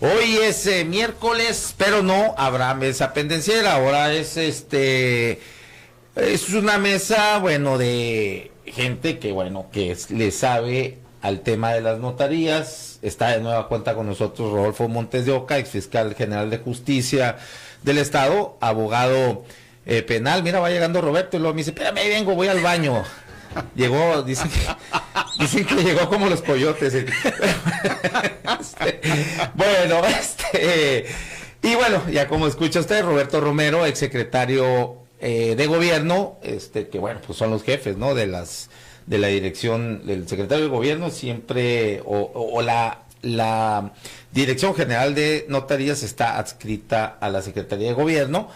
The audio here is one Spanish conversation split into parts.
Hoy es miércoles, pero no habrá mesa pendenciera. Ahora es una mesa, bueno, de gente que, bueno, le sabe al tema de las notarías. Está de nueva cuenta con nosotros Rodolfo Montes de Oca, ex fiscal general de justicia del estado, abogado penal. Mira, va llegando Roberto y luego me dice, espérame, ahí vengo, voy al baño. Llegó, dicen que llegó como los coyotes. Y bueno, ya como escucha usted, Roberto Romero, exsecretario de gobierno, que bueno, pues son los jefes, ¿no? De la dirección del secretario de gobierno, siempre, la Dirección General de Notarías está adscrita a la Secretaría de Gobierno.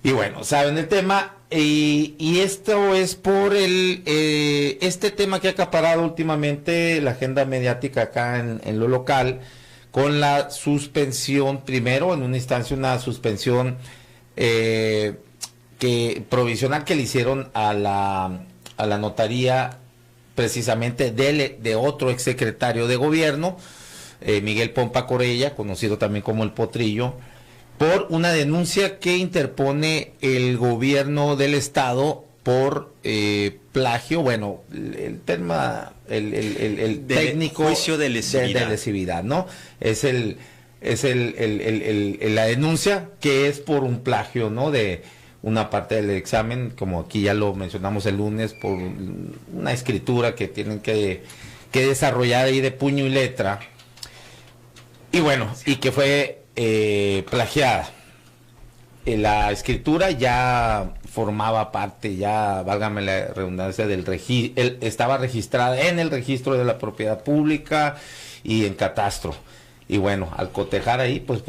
Y bueno, saben el tema, y esto es por este tema que ha acaparado últimamente la agenda mediática acá en lo local, con la suspensión, primero en una instancia una suspensión provisional que le hicieron a la notaría precisamente de otro exsecretario de gobierno, Miguel Pompa Corella, conocido también como el Potrillo, por una denuncia que interpone el gobierno del estado por plagio, la técnico juicio de lesividad, ¿no? Es la denuncia que es por un plagio, ¿no? De una parte del examen, como aquí ya lo mencionamos el lunes, por una escritura que tienen que desarrollar ahí de puño y letra. Y bueno, y que fue plagiada. La escritura ya formaba parte, ya, válgame la redundancia, estaba registrada en el registro de la propiedad pública y en catastro. Y bueno, al cotejar ahí, pues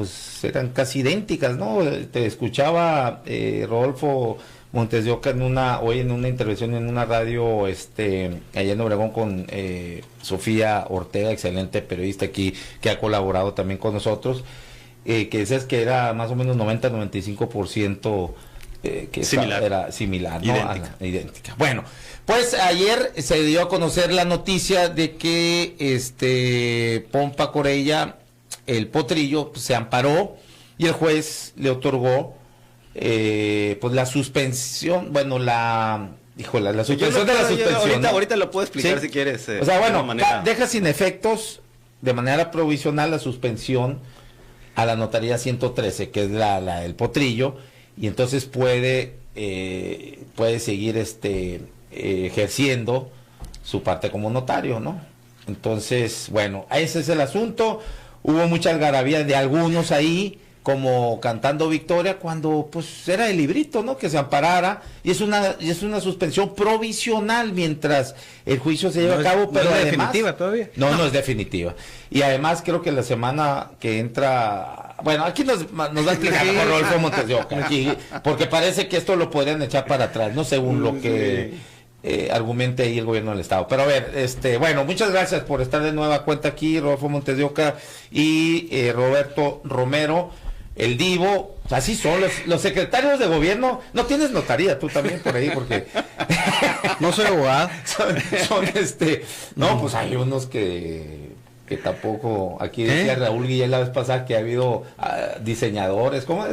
eran casi idénticas, ¿no? Te escuchaba Rodolfo Montes de Oca hoy en una intervención en una radio allá en Obregón con Sofía Ortega, excelente periodista aquí, que ha colaborado también con nosotros, que decías que era más o menos 90-95% que era similar, ¿no? Idéntica. Bueno, pues ayer se dio a conocer la noticia de que Pompa Corella, el Potrillo, pues, se amparó y el juez le otorgó pues la suspensión, bueno, la suspensión de la suspensión. Ahorita lo puedo explicar, ¿sí? Si quieres. O sea, bueno, deja sin efectos de manera provisional la suspensión a la notaría 113, que es el Potrillo, y entonces puede seguir ejerciendo su parte como notario, ¿no? Entonces, bueno, ese es el asunto. Hubo mucha algarabía de algunos ahí, como cantando victoria, cuando pues era el librito, ¿no? Que se amparara, y es una suspensión provisional mientras el juicio se lleva a cabo, pero no es además, definitiva todavía. No es definitiva. Y además creo que la semana que entra, bueno, aquí nos va a explicar mejor Rodolfo Montes de Oca, aquí, porque parece que esto lo podrían echar para atrás, ¿no? Según lo que argumente ahí el gobierno del estado. Pero a ver, bueno, muchas gracias por estar de nueva cuenta aquí, Rodolfo Montes de Oca y Roberto Romero, el Divo. Así son los secretarios de gobierno. No tienes notaría tú también por ahí, porque no soy abogado. No, pues hay unos que tampoco. Aquí decía Raúl Guillén la vez pasada que ha habido diseñadores, ¿cómo?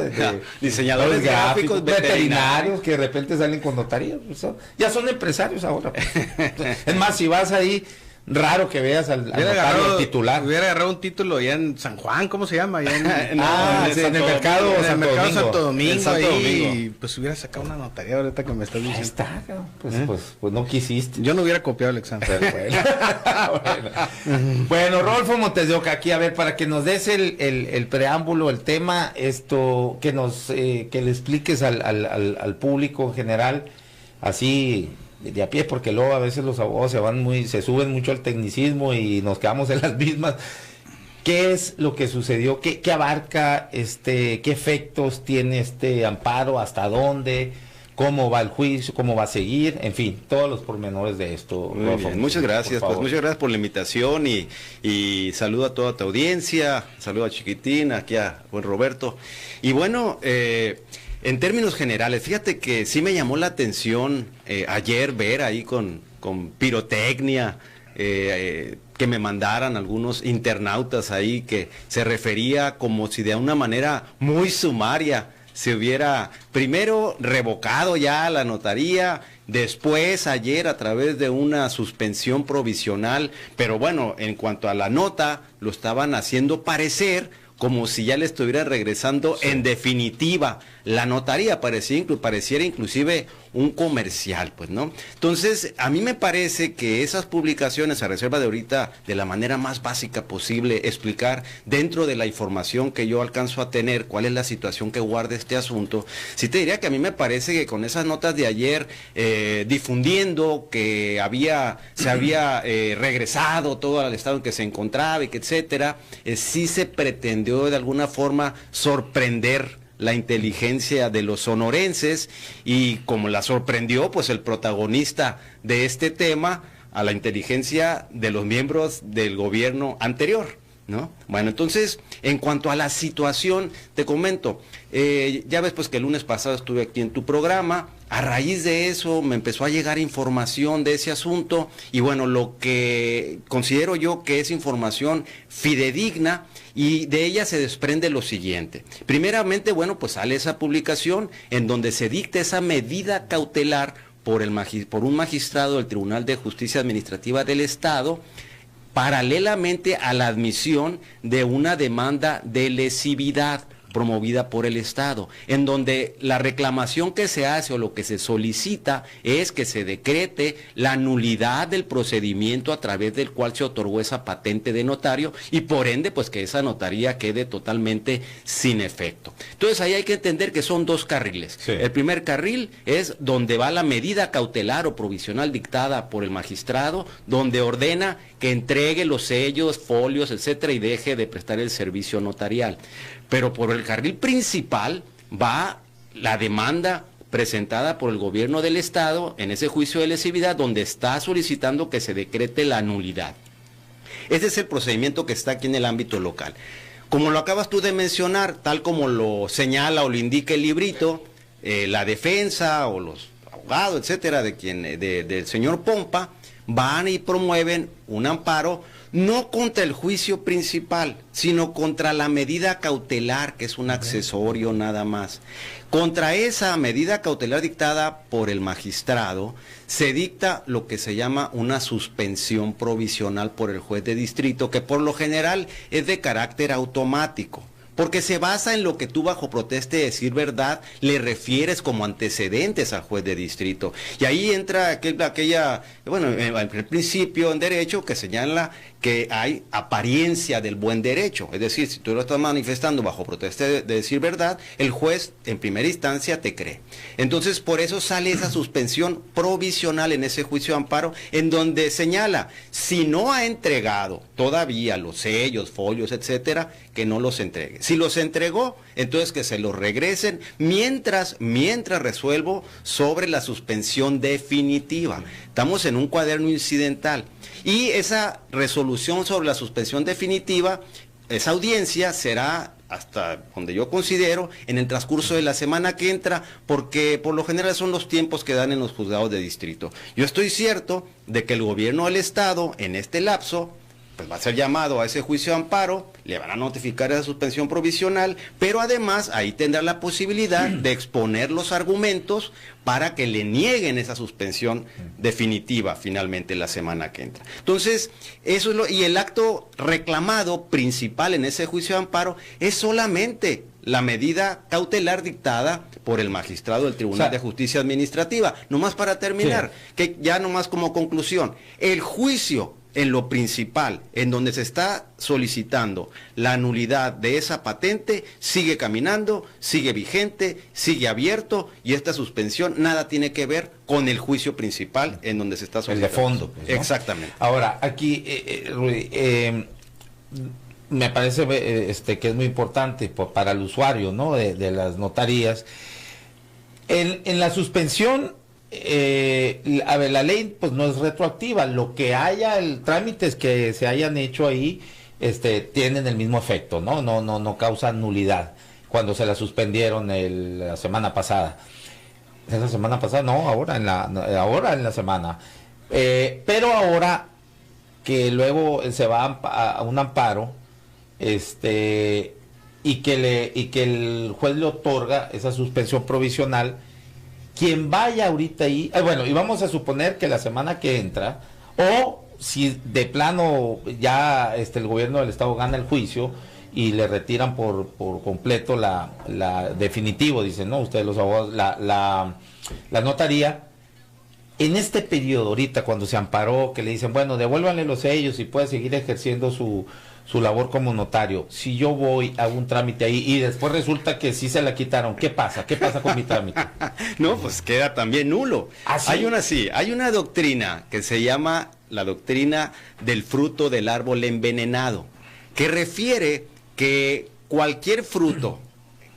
Diseñadores gráficos, veterinarios, que de repente salen con notaría. Pues, ya son empresarios ahora. Pues. Es más, si vas ahí, raro que veas al notario titular. Hubiera agarrado un título allá en San Juan, ¿cómo se llama? Allá en el mercado Santo Domingo. Y pues hubiera sacado una notaría ahorita que me estás diciendo. Está, pues no quisiste. Yo no hubiera copiado el examen. Bueno, Rodolfo Montes de Oca, aquí a ver, para que nos des el preámbulo, el tema, que le expliques al público en general, así de a pie, porque luego a veces los abogados se suben mucho al tecnicismo y nos quedamos en las mismas. ¿Qué es lo que sucedió? ¿Qué abarca qué efectos tiene este amparo? ¿Hasta dónde? ¿Cómo va el juicio? ¿Cómo va a seguir? En fin, todos los pormenores de esto. Muy bien, muchas gracias. Pues muchas gracias por la invitación y saludo a toda tu audiencia, saludo a Chiquitín, aquí a buen Roberto. Y bueno, en términos generales, fíjate que sí me llamó la atención ayer ver ahí con pirotecnia, que me mandaran algunos internautas ahí, que se refería como si de una manera muy sumaria se hubiera primero revocado ya la notaría, después ayer a través de una suspensión provisional, pero bueno, en cuanto a la nota, lo estaban haciendo parecer como si ya le estuviera regresando en definitiva la notaría, pareciera inclusive un comercial, pues, ¿no? Entonces, a mí me parece que esas publicaciones, a reserva de ahorita, de la manera más básica posible, explicar dentro de la información que yo alcanzo a tener cuál es la situación que guarda este asunto, sí te diría que a mí me parece que con esas notas de ayer, difundiendo que se había regresado todo al estado en que se encontraba y que etcétera, sí se pretendió de alguna forma sorprender la inteligencia de los sonorenses, y como la sorprendió pues el protagonista de este tema, a la inteligencia de los miembros del gobierno anterior, ¿no? Bueno, entonces, en cuanto a la situación, te comento, ya ves pues que el lunes pasado estuve aquí en tu programa. A raíz de eso me empezó a llegar información de ese asunto, y bueno, lo que considero yo que es información fidedigna, y de ella se desprende lo siguiente. Primeramente, bueno, pues sale esa publicación en donde se dicta esa medida cautelar por un magistrado del Tribunal de Justicia Administrativa del Estado, paralelamente a la admisión de una demanda de lesividad promovida por el Estado, en donde la reclamación que se hace o lo que se solicita es que se decrete la nulidad del procedimiento a través del cual se otorgó esa patente de notario, y por ende pues que esa notaría quede totalmente sin efecto. Entonces ahí hay que entender que son dos carriles. Sí. El primer carril es donde va la medida cautelar o provisional dictada por el magistrado, donde ordena que entregue los sellos, folios, etcétera, y deje de prestar el servicio notarial. Pero por el carril principal va la demanda presentada por el gobierno del Estado en ese juicio de lesividad, donde está solicitando que se decrete la nulidad. Ese es el procedimiento que está aquí en el ámbito local. Como lo acabas tú de mencionar, tal como lo señala o lo indica el librito, la defensa o los abogados, etcétera, del señor Pompa, van y promueven un amparo no contra el juicio principal, sino contra la medida cautelar, que es un accesorio nada más. Contra esa medida cautelar dictada por el magistrado, se dicta lo que se llama una suspensión provisional por el juez de distrito, que por lo general es de carácter automático, porque se basa en lo que tú, bajo protesta de decir verdad, le refieres como antecedentes al juez de distrito. Y ahí entra el principio en derecho que señala que hay apariencia del buen derecho. Es decir, si tú lo estás manifestando bajo protesta de decir verdad, el juez en primera instancia te cree. Entonces, por eso sale esa suspensión provisional en ese juicio de amparo, en donde señala, si no ha entregado todavía los sellos, folios, etcétera, que no los entregue. Si los entregó, entonces que se los regresen mientras resuelvo sobre la suspensión definitiva. Estamos en un cuaderno incidental. Y esa resolución sobre la suspensión definitiva, esa audiencia será, hasta donde yo considero, en el transcurso de la semana que entra, porque por lo general son los tiempos que dan en los juzgados de distrito. Yo estoy cierto de que el gobierno del Estado, en este lapso, pues va a ser llamado a ese juicio de amparo, le van a notificar esa suspensión provisional, pero además ahí tendrá la posibilidad de exponer los argumentos para que le nieguen esa suspensión definitiva finalmente la semana que entra. Entonces, eso es y el acto reclamado principal en ese juicio de amparo es solamente la medida cautelar dictada por el magistrado del Tribunal de Justicia Administrativa. Nomás para terminar, que ya nomás como conclusión, el juicio en lo principal, en donde se está solicitando la nulidad de esa patente, sigue caminando, sigue vigente, sigue abierto, y esta suspensión nada tiene que ver con el juicio principal en donde se está solicitando. El de fondo. Pues, ¿no? Exactamente. Ahora, aquí, Rudy, me parece que es muy importante para el usuario, ¿no?, de las notarías. En la suspensión, a ver, la ley pues no es retroactiva, lo que haya, el trámites que se hayan hecho ahí, tienen el mismo efecto, no causan nulidad cuando se la suspendieron la semana pasada. ¿Es la semana pasada? No, ahora en la semana. Pero ahora que luego se va a un amparo, y que el juez le otorga esa suspensión provisional. Quien vaya ahorita ahí, bueno, y vamos a suponer que la semana que entra, o si de plano ya el gobierno del estado gana el juicio y le retiran por completo la definitivo, dicen, no, ustedes los abogados, la notaría. En este periodo ahorita, cuando se amparó, que le dicen, bueno, devuélvanle los sellos y puede seguir ejerciendo su labor como notario. Si yo voy a un trámite ahí y después resulta que sí se la quitaron, ¿qué pasa? ¿Qué pasa con mi trámite? No, pues queda también nulo. ¿Ah, sí? Hay una doctrina que se llama la doctrina del fruto del árbol envenenado, que refiere que cualquier fruto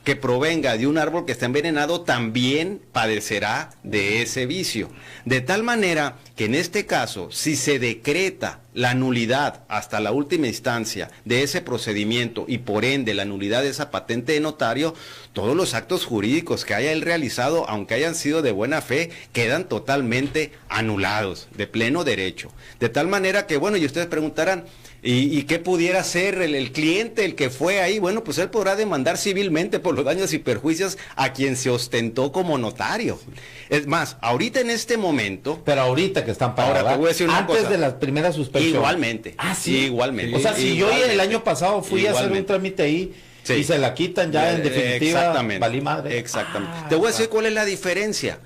que provenga de un árbol que está envenenado también padecerá de ese vicio. De tal manera que en este caso, si se decreta la nulidad hasta la última instancia de ese procedimiento y por ende la nulidad de esa patente de notario, todos los actos jurídicos que haya él realizado, aunque hayan sido de buena fe, quedan totalmente anulados, de pleno derecho. De tal manera que, bueno, y ustedes preguntarán, ¿y qué pudiera hacer el cliente, el que fue ahí? Bueno, pues él podrá demandar civilmente por los daños y perjuicios a quien se ostentó como notario. Es más, ahorita en este momento... Pero ahorita que están pagando, ahora te voy a decir una antes cosa. de la primera suspensión. Igualmente. Ah, sí. Igualmente. O sea, si yo el año pasado fui a hacer un trámite ahí, sí, y se la quitan ya en definitiva, exactamente, valí madre. Exactamente. Te voy a decir cuál es la diferencia.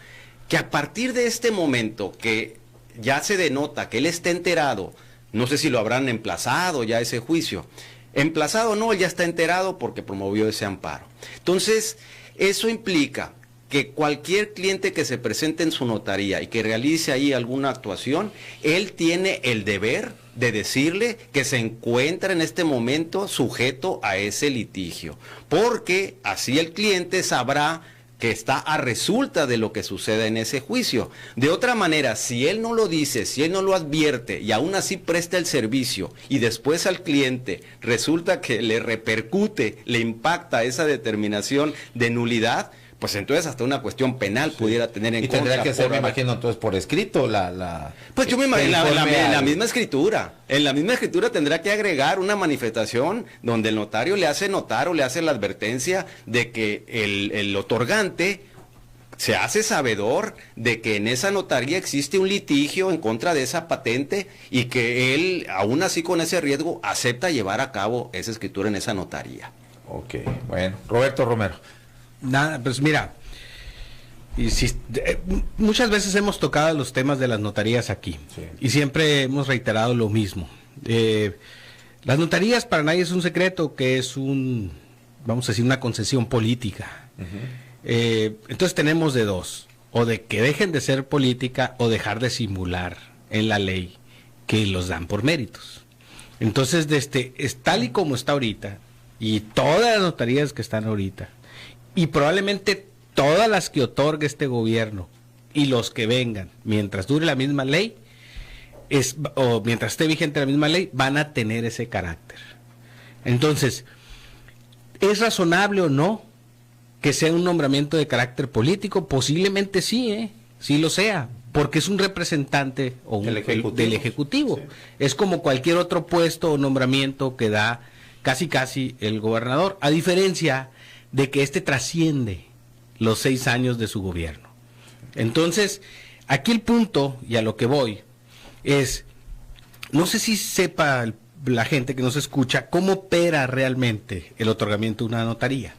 Que a partir de este momento que ya se denota que él está enterado, no sé si lo habrán emplazado ya ese juicio. Emplazado no, él ya está enterado porque promovió ese amparo. Entonces, eso implica que cualquier cliente que se presente en su notaría y que realice ahí alguna actuación, él tiene el deber de decirle que se encuentra en este momento sujeto a ese litigio, porque así el cliente sabrá que está a resulta de lo que suceda en ese juicio. De otra manera, si él no lo dice, si él no lo advierte y aún así presta el servicio y después al cliente resulta que le repercute, le impacta esa determinación de nulidad, pues entonces hasta una cuestión penal pudiera tener en contra. Y tendría que ser, me imagino, entonces por escrito Pues yo me imagino, la misma escritura. En la misma escritura tendrá que agregar una manifestación donde el notario le hace notar o le hace la advertencia de que el otorgante se hace sabedor de que en esa notaría existe un litigio en contra de esa patente y que él, aún así con ese riesgo, acepta llevar a cabo esa escritura en esa notaría. Ok, bueno. Roberto Romero. Nada, pues mira, muchas veces hemos tocado los temas de las notarías aquí, sí, y siempre hemos reiterado lo mismo. Las notarías para nadie es un secreto, que es vamos a decir, una concesión política. Entonces tenemos de dos, o de que dejen de ser política o dejar de simular en la ley que los dan por méritos. Entonces, es tal y como está ahorita, y todas las notarías que están ahorita, y probablemente todas las que otorgue este gobierno y los que vengan, mientras dure la misma ley, o mientras esté vigente la misma ley, van a tener ese carácter. Entonces, ¿es razonable o no que sea un nombramiento de carácter político? Posiblemente sí, sí lo sea, porque es un representante del Ejecutivo. Sí. Es como cualquier otro puesto o nombramiento que da casi el gobernador, a diferencia de que trasciende los 6 años de su gobierno. Entonces, aquí el punto, y a lo que voy, es, no sé si sepa la gente que nos escucha, cómo opera realmente el otorgamiento de una notaría.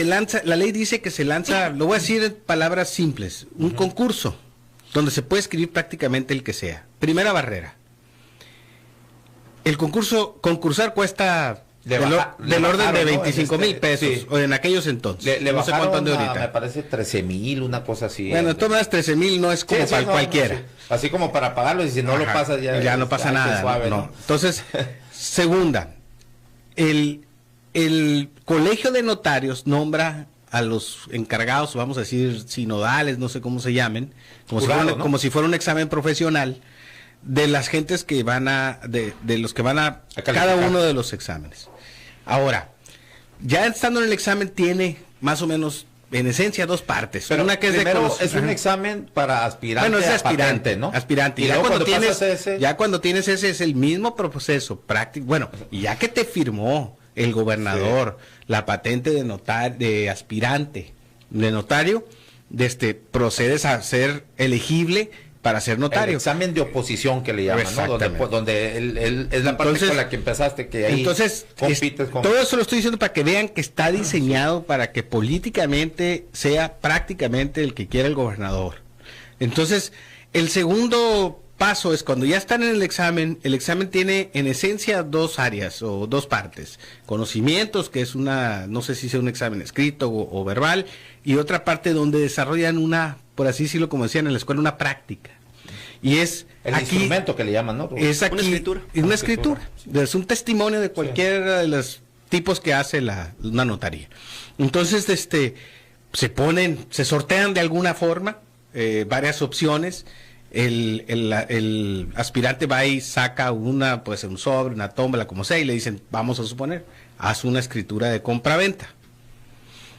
La ley dice que se lanza, lo voy a decir en palabras simples, un concurso, donde se puede escribir prácticamente el que sea. Primera barrera. El concursar cuesta del orden de 25,000 pesos, sí, o en aquellos entonces. No sé cuánto ande ahorita. Me parece 13,000, una cosa así. Bueno, tomas 13,000 no es como para cualquiera. No, sí. Así como para pagarlo, y si no lo pasas ya no pasa nada. Suave, ¿no? Entonces, segunda, el colegio de notarios nombra a los encargados, vamos a decir sinodales, no sé cómo se llamen, como si fuera un examen profesional, de las gentes que de los que van a cada uno de los exámenes. Ahora, ya estando en el examen tiene más o menos en esencia dos partes. Pero una que primero es un examen para aspirante. Bueno, es a aspirante, patente, ¿no? Aspirante. Y ya luego cuando tienes ese... ya cuando tienes ese es el mismo proceso práctico. Bueno, y ya que te firmó el gobernador la patente de aspirante de notario, procedes a ser elegible para ser notario. El examen de oposición que le llaman, ¿no? Donde él es la parte con la que empezaste, que ahí compites con... Todo eso lo estoy diciendo para que vean que está diseñado para que políticamente sea prácticamente el que quiera el gobernador. Entonces, el segundo paso es cuando ya están en el examen tiene en esencia dos áreas o dos partes. Conocimientos, que es no sé si sea un examen escrito o verbal, y otra parte donde desarrollan por así decirlo, como decían en la escuela, una práctica. Y es el aquí, instrumento que le llaman, ¿no? Es aquí, una escritura. Es una escritura. Es un testimonio de cualquiera de los tipos que hace una notaría. Entonces, se sortean de alguna forma varias opciones. El aspirante va y saca puede ser un sobre, una tómbola, como sea, y le dicen, vamos a suponer, haz una escritura de compra-venta.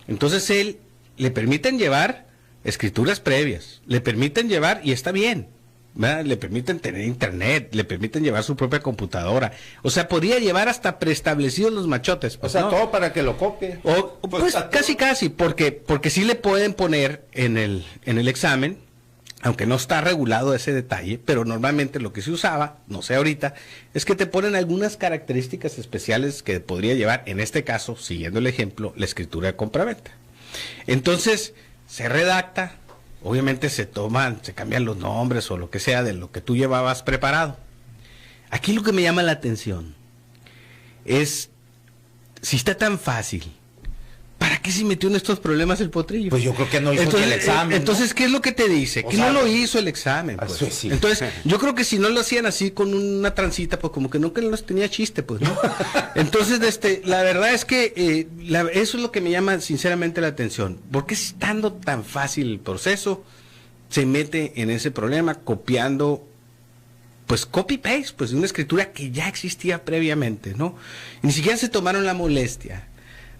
Entonces le permiten llevar escrituras previas, le permiten llevar, y está bien, ¿verdad? Le permiten tener internet, le permiten llevar su propia computadora, o sea, podría llevar hasta preestablecidos los machotes. Pues, o sea, ¿no? Todo para que lo copie. Pues casi, porque sí le pueden poner en el examen, aunque no está regulado ese detalle, pero normalmente lo que se usaba, no sé ahorita, es que te ponen algunas características especiales que podría llevar, en este caso, siguiendo el ejemplo, la escritura de compraventa. Entonces, se redacta, obviamente se cambian los nombres o lo que sea de lo que tú llevabas preparado. Aquí lo que me llama la atención es, si está tan fácil, ¿para qué se metió en estos problemas el Potrillo? Pues yo creo que no hizo el examen. Entonces, ¿no? ¿Qué es lo que te dice? Que no lo hizo el examen. Pues. Eso sí. Entonces, yo creo que si no lo hacían así con una transita, pues como que nunca los tenía chiste, pues, ¿no? Entonces, la verdad es que eso es lo que me llama sinceramente la atención. ¿Por qué estando tan fácil el proceso, se mete en ese problema copiando, pues copy-paste, pues de una escritura que ya existía previamente, ¿no? Y ni siquiera se tomaron la molestia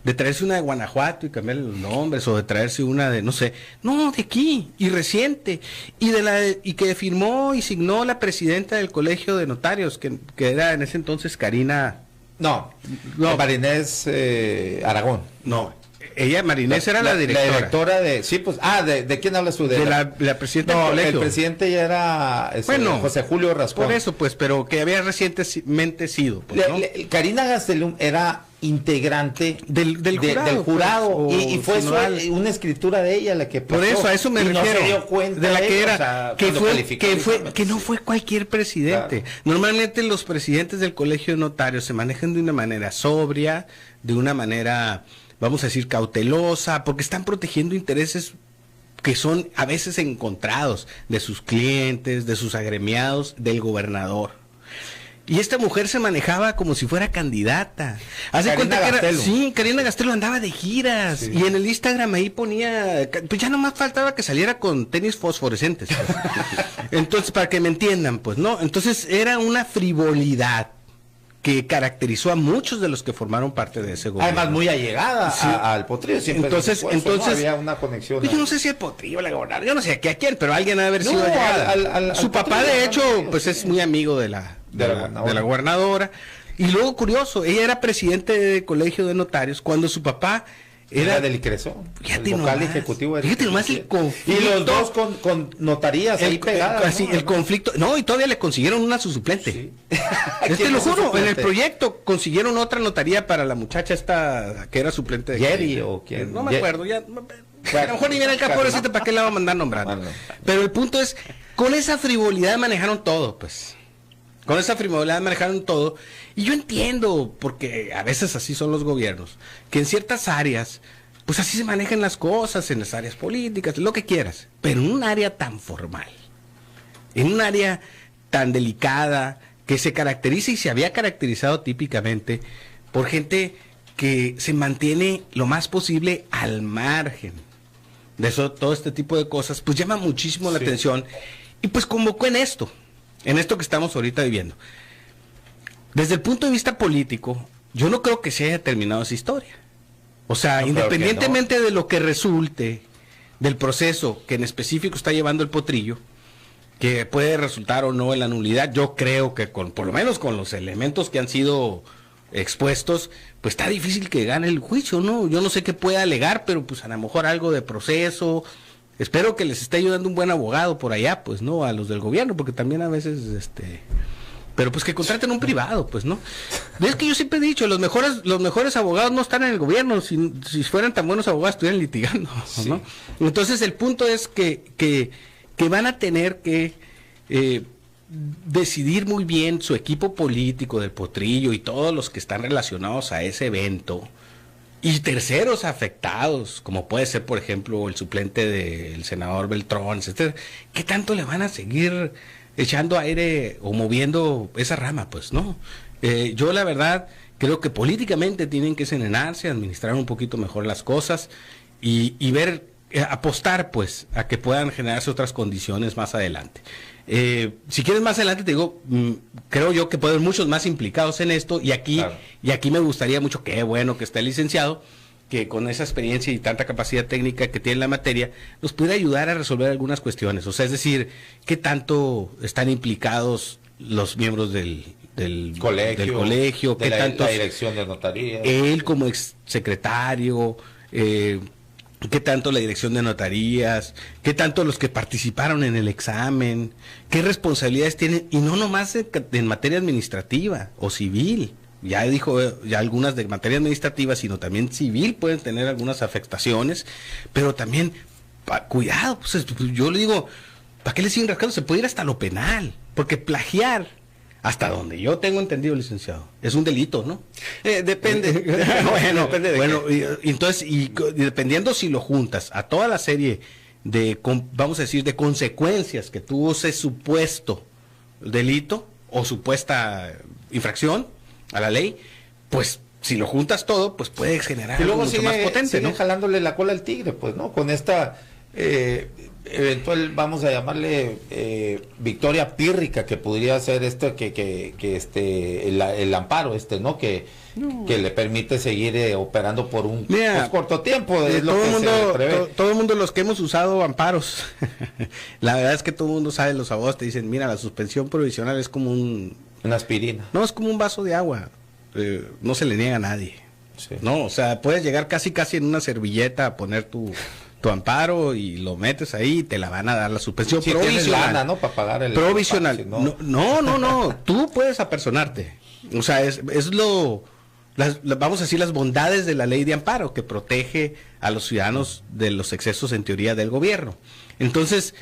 de traerse una de Guanajuato y cambiarle los nombres, o de traerse una de, no sé, no, de aquí, y reciente, y que firmó y signó la presidenta del Colegio de Notarios, que era en ese entonces Karina... No, Marinés Aragón. No, ella, Marinés, era la directora. La directora sí, pues, ¿de quién hablas tú? De la presidenta del colegio. El presidente ya era José Julio Rascón. Por eso, pues, pero que había recientemente sido. Pues, ¿no? Karina Gastelum era integrante del jurado, pues, y fue una escritura de ella la que pasó. Por eso, a eso me refiero. No se dio cuenta de la que era, o sea, que no fue cualquier presidente. Claro. Normalmente los presidentes del Colegio de Notarios se manejan de una manera sobria, de una manera, vamos a decir, cautelosa, porque están protegiendo intereses que son a veces encontrados de sus clientes, de sus agremiados, del gobernador. Y esta mujer se manejaba como si fuera candidata. Hace cuenta que era, sí, Karina Gastelum andaba de giras, sí. Y en el Instagram ahí ponía, pues ya nomás faltaba que saliera con tenis fosforescentes. Pues. Entonces, para que me entiendan, pues, ¿no? Entonces era una frivolidad que caracterizó a muchos de los que formaron parte de ese gobierno. Además, muy allegada al Potrillo. Entonces, ¿no? Había una conexión. Yo no sé si el Potrillo, la gobernadora, yo no sé a quién, pero alguien ha de haber sido allegada. Su papá, de hecho, pues es muy amigo de la gobernadora. Y luego, curioso, ella era presidente del Colegio de Notarios cuando su papá era del ICRESO, el vocal ejecutivo. Fíjate nomás el conflicto. Y los dos con notarías ahí pegadas. Así, ¿no? El conflicto. No, y todavía le consiguieron una a su suplente. Sí. Te lo juro, en el proyecto consiguieron otra notaría para la muchacha esta que era suplente de Jerry o quién. No me acuerdo, ya. A lo mejor ni viene el capo, ¿para qué la va a mandar nombrando? Bueno. Pero el punto es, con esa frivolidad manejaron todo, pues. Con esa frivolidad manejaron todo. Y yo entiendo, porque a veces así son los gobiernos, que en ciertas áreas, pues así se manejan las cosas, en las áreas políticas, lo que quieras. Pero en un área tan formal, en un área tan delicada, que se caracteriza y se había caracterizado típicamente por gente que se mantiene lo más posible al margen de eso, todo este tipo de cosas, pues llama muchísimo la atención. Y pues convocó en esto que estamos ahorita viviendo. Desde el punto de vista político, yo no creo que se haya terminado esa historia. O sea, no, independientemente de lo que resulte del proceso que en específico está llevando el Potrillo, que puede resultar o no en la nulidad, yo creo que por lo menos con los elementos que han sido expuestos, pues está difícil que gane el juicio, ¿no? Yo no sé qué pueda alegar, pero pues a lo mejor algo de proceso. Espero que les esté ayudando un buen abogado por allá, pues, ¿no? A los del gobierno, porque también a veces, pero pues que contraten un privado, pues, ¿no? Es que yo siempre he dicho, los mejores abogados no están en el gobierno, si fueran tan buenos abogados estuvieran litigando, ¿no? Sí. Entonces el punto es que van a tener que decidir muy bien su equipo político del Potrillo y todos los que están relacionados a ese evento, y terceros afectados, como puede ser, por ejemplo, el suplente del senador Beltrón, etcétera. ¿Qué tanto le van a seguir echando aire o moviendo esa rama? Pues no. Yo la verdad creo que políticamente tienen que serenarse, administrar un poquito mejor las cosas y ver, apostar pues a que puedan generarse otras condiciones más adelante. Si quieres más adelante te digo, creo yo que puede haber muchos más implicados en esto y aquí me gustaría mucho, qué bueno que esté el licenciado, que con esa experiencia y tanta capacidad técnica que tiene en la materia, nos puede ayudar a resolver algunas cuestiones. O sea, es decir, qué tanto están implicados los miembros del colegio, qué tanto la dirección de notaría, él como exsecretario, qué tanto la dirección de notarías, qué tanto los que participaron en el examen, qué responsabilidades tienen, y no nomás en materia administrativa o civil. Ya dijo ya algunas de materia administrativa, sino también civil pueden tener algunas afectaciones, pero también, cuidado, pues, yo le digo, ¿para qué le siguen rascando? Se puede ir hasta lo penal, porque plagiar, hasta donde yo tengo entendido, licenciado, es un delito, ¿no? Depende. Depende de entonces, y dependiendo si lo juntas a toda la serie de, vamos a decir, de consecuencias que tuvo ese supuesto delito o supuesta infracción a la ley, pues si lo juntas todo, pues puedes generar algo mucho más potente, ¿no? Jalándole la cola al tigre, pues, ¿no? Con esta eventual, vamos a llamarle victoria pírrica que podría ser el amparo, ¿no? Que le permite seguir operando por un corto tiempo. Es todo el mundo, los que hemos usado amparos, la verdad es que todo el mundo sabe, los abogados te dicen, mira, la suspensión provisional es como una aspirina. No, es como un vaso de agua, no se le niega a nadie. Sí. No, o sea, puedes llegar casi en una servilleta a poner tu amparo y lo metes ahí y te la van a dar la suspensión provisional. Lana, ¿no? Para pagar el provisional. Espacio, no, tú puedes apersonarte. O sea, vamos a decir las bondades de la ley de amparo que protege a los ciudadanos de los excesos en teoría del gobierno. Entonces,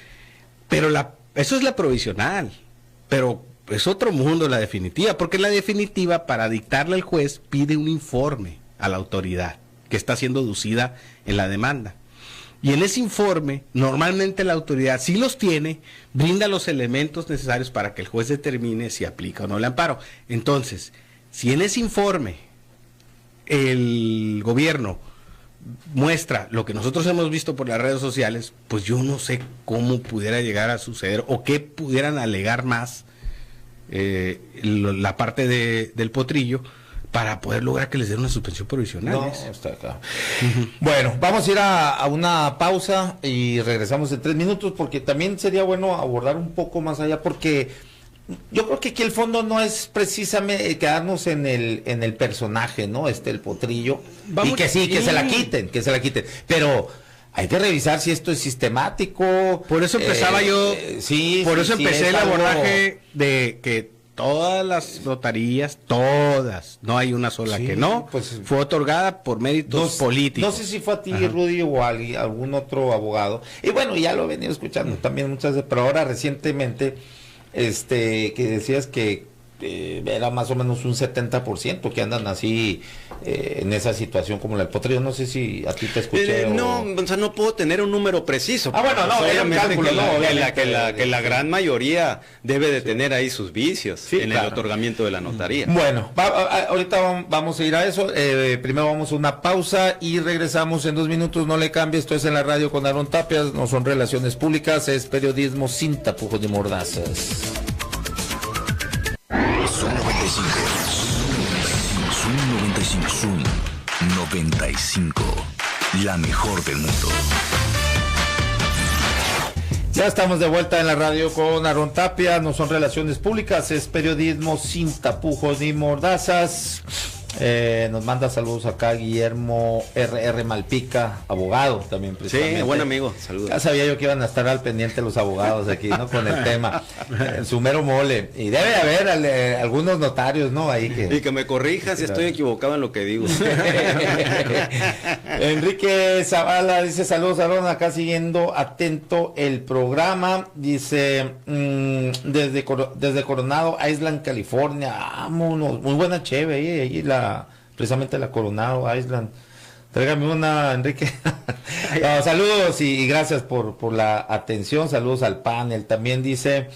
pero eso es la provisional, pero es otro mundo la definitiva, porque la definitiva, para dictarle al juez, pide un informe a la autoridad que está siendo aducida en la demanda. Y en ese informe, normalmente la autoridad, si los tiene, brinda los elementos necesarios para que el juez determine si aplica o no el amparo. Entonces, si en ese informe el gobierno muestra lo que nosotros hemos visto por las redes sociales, pues yo no sé cómo pudiera llegar a suceder o qué pudieran alegar más la parte del Potrillo para poder lograr que les den una suspensión provisional. No, está acá. Bueno, vamos a ir a una pausa y regresamos en 3 minutos, porque también sería bueno abordar un poco más allá, porque yo creo que aquí el fondo no es precisamente quedarnos en el personaje, ¿no? El Potrillo, y que sí, que se la quiten, pero hay que revisar si esto es sistemático. Por eso empezaba empecé el abordaje de que todas las notarías, no hay una sola que no, pues, fue otorgada por méritos políticos. No sé si fue a ti, Rudy, o a algún otro abogado. Y bueno, ya lo he venido escuchando también muchas veces, pero ahora recientemente, que decías que era más o menos un 70% que andan así en esa situación como la del Potrillo. No sé si a ti te escuché. O sea, no puedo tener un número preciso. Bueno, no, obviamente que la gran mayoría debe de tener ahí sus vicios el otorgamiento de la notaría. Bueno, ahorita vamos a ir a eso. Primero vamos a una pausa y regresamos en 2 minutos. No le cambie, esto es En la Radio con Aarón Tapias. No son relaciones públicas, es periodismo sin tapujos ni mordazas. Zoom 95. Zoom 95, la mejor del mundo. Ya estamos de vuelta en la radio con Aarón Tapia. No son relaciones públicas, es periodismo sin tapujos ni mordazas. Nos manda saludos acá Guillermo R.R. Malpica, abogado también precisamente. Sí, buen amigo, saludos. Ya sabía yo que iban a estar al pendiente los abogados aquí, ¿no? Con el tema, su mero mole. Y debe haber algunos notarios, ¿no? Ahí que... Y que me corrija si estoy equivocado en lo que digo. Enrique Zavala dice, saludos Aarón, acá siguiendo atento el programa. Dice, desde Coronado Island, California, vámonos, muy buena cheve, ahí precisamente la Coronado Island. Tráigame una, Enrique. No, saludos y gracias por la atención. Saludos al panel. También dice,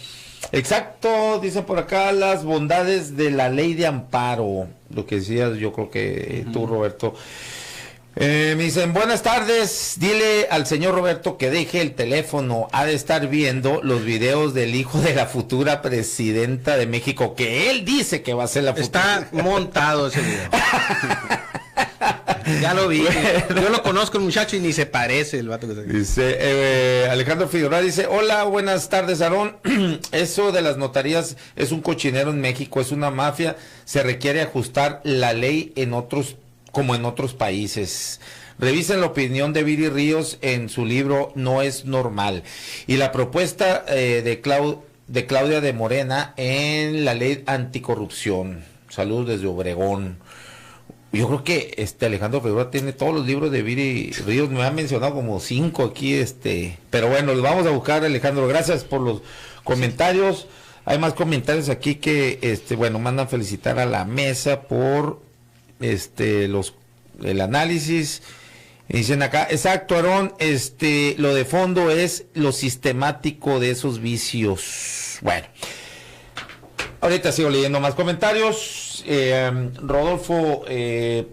exacto, dicen por acá las bondades de la ley de amparo. Lo que decías, yo creo que tú, Roberto. Me dicen, buenas tardes, dile al señor Roberto que deje el teléfono, ha de estar viendo los videos del hijo de la futura presidenta de México, que él dice que va a ser la futura. Está montado ese video. Ya lo vi. Yo lo conozco el muchacho y ni se parece el vato que está aquí. Dice, Alejandro Figueroa dice, hola, buenas tardes, Aarón. Eso de las notarías es un cochinero en México, es una mafia, se requiere ajustar la ley como en otros países. Revisen la opinión de Viri Ríos en su libro No es normal. Y la propuesta de Claudia de Morena en la ley anticorrupción. Saludos desde Obregón. Yo creo que Alejandro Figueroa tiene todos los libros de Viri Ríos, me han mencionado como 5 aquí, pero bueno, los vamos a buscar, Alejandro. Gracias por los comentarios. Hay más comentarios aquí que bueno, mandan felicitar a la mesa por el análisis. Dicen acá, exacto, Aarón, lo de fondo es lo sistemático de esos vicios. Bueno, ahorita sigo leyendo más comentarios. Rodolfo,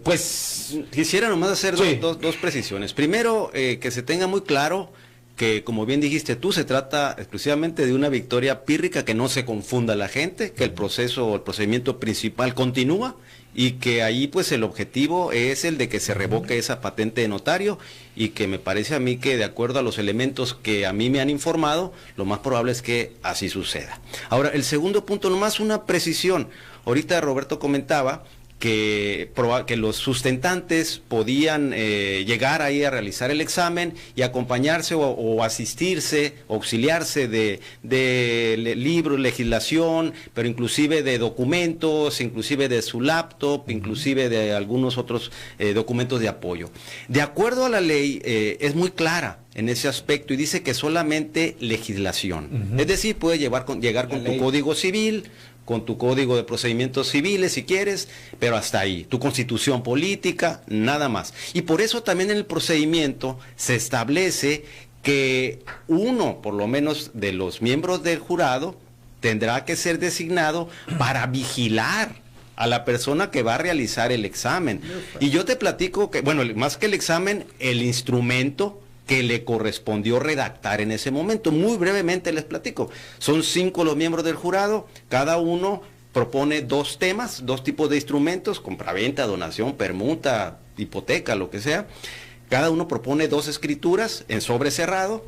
pues quisiera nomás hacer dos precisiones. Primero, que se tenga muy claro que, como bien dijiste tú, se trata exclusivamente de una victoria pírrica, que no se confunda la gente, que el procedimiento principal continúa y que ahí pues el objetivo es el de que se revoque esa patente de notario, y que me parece a mí que, de acuerdo a los elementos que a mí me han informado, lo más probable es que así suceda. Ahora, el segundo punto, nomás una precisión. Ahorita Roberto comentaba que los sustentantes podían llegar ahí a realizar el examen y acompañarse o asistirse, auxiliarse de libros, legislación, pero inclusive de documentos, inclusive de su laptop, inclusive de algunos otros documentos de apoyo. De acuerdo a la ley, es muy clara en ese aspecto y dice que solamente legislación. Es decir, puede llegar con tu código civil, con tu código de procedimientos civiles si quieres, pero hasta ahí, tu constitución política, nada más. Y por eso también en el procedimiento se establece que uno, por lo menos, de los miembros del jurado tendrá que ser designado para vigilar a la persona que va a realizar el examen. Y yo te platico que, bueno, más que el examen, el instrumento que le correspondió redactar en ese momento. Muy brevemente les platico. Son 5 los miembros del jurado, cada uno propone 2 temas, 2 tipos de instrumentos: compraventa, donación, permuta, hipoteca, lo que sea. Cada uno propone 2 escrituras en sobre cerrado,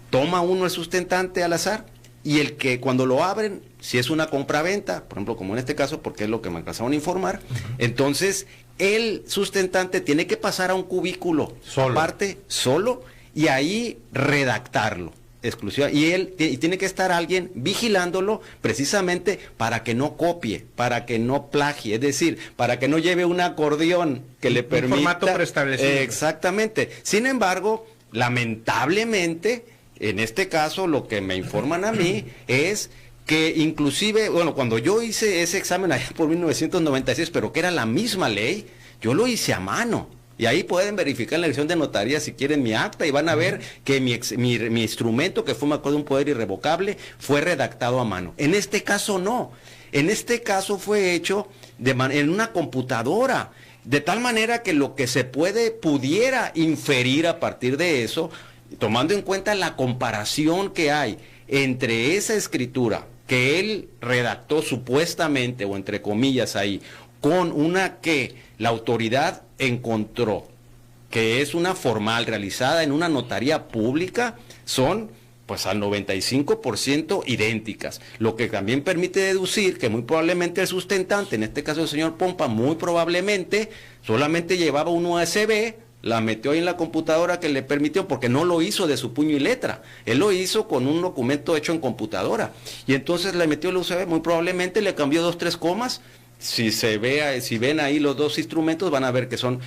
toma uno el sustentante al azar, y el que, cuando lo abren, si es una compraventa, por ejemplo, como en este caso, porque es lo que me alcanzaron a informar, entonces el sustentante tiene que pasar a un cubículo aparte, solo, y ahí redactarlo exclusiva, y tiene que estar alguien vigilándolo, precisamente para que no copie, para que no plagie, es decir, para que no lleve un acordeón que le permita... formato preestablecido. Exactamente. Sin embargo, lamentablemente, en este caso, lo que me informan a mí es que inclusive, bueno, cuando yo hice ese examen allá por 1996, pero que era la misma ley, yo lo hice a mano. Y ahí pueden verificar en la elección de notaría si quieren mi acta, y van a ver que mi instrumento, que fue, me acuerdo, un poder irrevocable, fue redactado a mano. En este caso no. En este caso fue hecho en una computadora, de tal manera que lo que se pudiera inferir a partir de eso, tomando en cuenta la comparación que hay entre esa escritura que él redactó supuestamente, o entre comillas ahí, con una que la autoridad encontró que es una formal realizada en una notaría pública, son pues al 95% idénticas, lo que también permite deducir que muy probablemente el sustentante, en este caso el señor Pompa, muy probablemente solamente llevaba un USB, la metió ahí en la computadora que le permitió, porque no lo hizo de su puño y letra, él lo hizo con un documento hecho en computadora, y entonces le metió el USB, muy probablemente le cambió 2, 3 comas. Si ven ahí los dos instrumentos, van a ver que son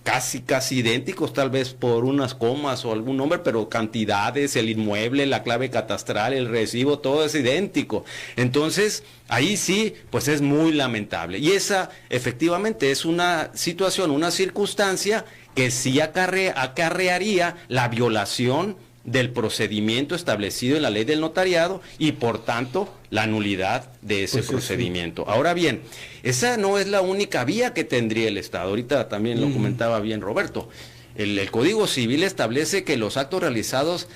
casi idénticos, tal vez por unas comas o algún nombre, pero cantidades, el inmueble, la clave catastral, el recibo, todo es idéntico. Entonces, ahí sí, pues es muy lamentable. Y esa, efectivamente, es una situación, una circunstancia que sí acarrearía la violación del procedimiento establecido en la ley del notariado y por tanto la nulidad de ese procedimiento. Sí. Ahora bien, esa no es la única vía que tendría el Estado. Ahorita también lo comentaba bien Roberto. El Código Civil establece que los actos realizados